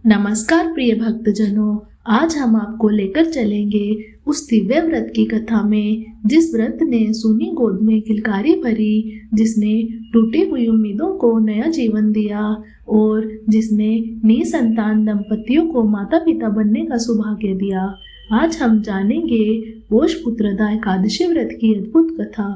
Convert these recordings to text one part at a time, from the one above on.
नमस्कार प्रिय भक्तजनों, आज हम आपको लेकर चलेंगे उस दिव्य व्रत की कथा में जिस व्रत ने सूनी गोद में किलकारी भरी, जिसने टूटी हुई उम्मीदों को नया जीवन दिया और जिसने निसंतान दंपतियों को माता पिता बनने का सौभाग्य दिया। आज हम जानेंगे पौष पुत्रदा एकादशी व्रत की अद्भुत कथा।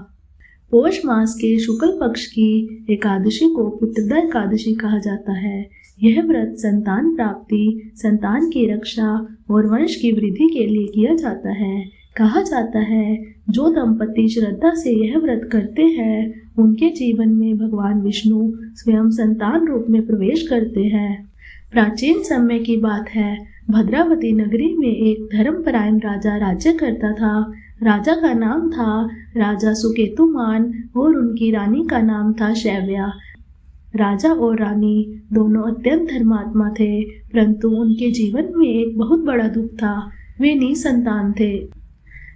पौष मास के शुक्ल पक्ष की एकादशी को पुत्रदा एकादशी कहा जाता है। यह व्रत संतान प्राप्ति, संतान की रक्षा और वंश की वृद्धि के लिए किया जाता है। कहा जाता है जो दंपति श्रद्धा से यह व्रत करते हैं उनके जीवन में भगवान विष्णु स्वयं संतान रूप में प्रवेश करते हैं। प्राचीन समय की बात है, भद्रावती नगरी में एक धर्मपरायण राजा राज्य करता था। राजा का नाम था राजा सुकेतुमान और उनकी रानी का नाम था शैव्या। राजा और रानी दोनों अत्यंत धर्मात्मा थे, परंतु उनके जीवन में एक बहुत बड़ा दुख था। वे निसंतान थे।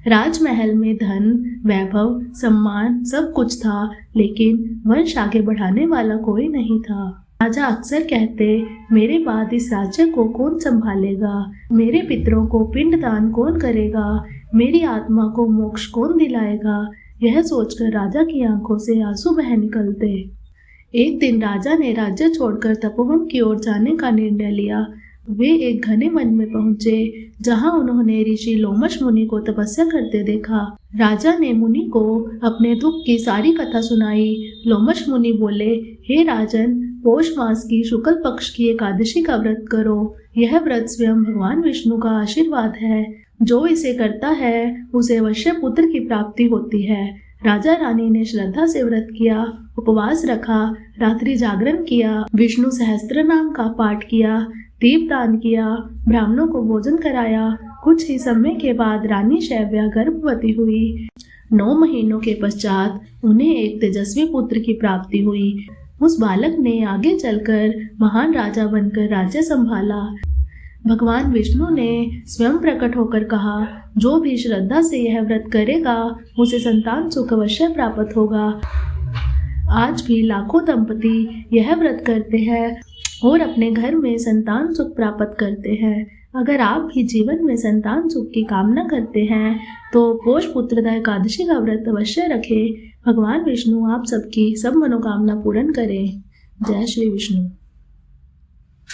राजमहल में धन, वैभव, सम्मान सब कुछ था, लेकिन वंश आगे बढ़ाने वाला कोई नहीं था। राजा अक्सर कहते, मेरे बाद इस राज्य को कौन संभालेगा? मेरे पितरों को पिंडदान कौन करेगा? मेरी आत्मा को मोक्ष कौन दिलाएगा? यह सोचकर राजा की आंखों से आंसू बह निकलते। एक दिन राजा ने राज्य छोड़कर तपोवन की ओर जाने का निर्णय लिया। वे एक घने वन में पहुंचे, जहां उन्होंने ऋषि लोमश मुनि को तपस्या करते देखा। राजा ने मुनि को अपने दुख की सारी कथा सुनाई। लोमश मुनि बोले, हे राजन, पौष मास की शुक्ल पक्ष की एकादशी का व्रत करो। यह व्रत स्वयं भगवान विष्णु का आशीर्वाद है। जो इसे करता है उसे अवश्य पुत्र की प्राप्ति होती है। राजा रानी ने श्रद्धा से व्रत किया, उपवास रखा, रात्रि जागरण किया, विष्णु सहस्त्र नाम का पाठ किया, दीपदान किया, ब्राह्मणों को भोजन कराया। कुछ ही समय के बाद रानी शैव्या गर्भवती हुई। 9 महीनों के पश्चात उन्हें एक तेजस्वी पुत्र की प्राप्ति हुई। उस बालक ने आगे चलकर महान राजा बनकर राज्य संभाला। भगवान विष्णु ने स्वयं प्रकट होकर कहा, जो भी श्रद्धा से यह व्रत करेगा उसे संतान सुख अवश्य प्राप्त होगा। आज भी लाखों दंपति यह व्रत करते हैं और अपने घर में संतान सुख प्राप्त करते हैं। अगर आप भी जीवन में संतान सुख की कामना करते हैं तो पौष पुत्रदा एकादशी का व्रत अवश्य रखें। भगवान विष्णु आप सबकी सब मनोकामना पूर्ण करें। जय श्री विष्णु।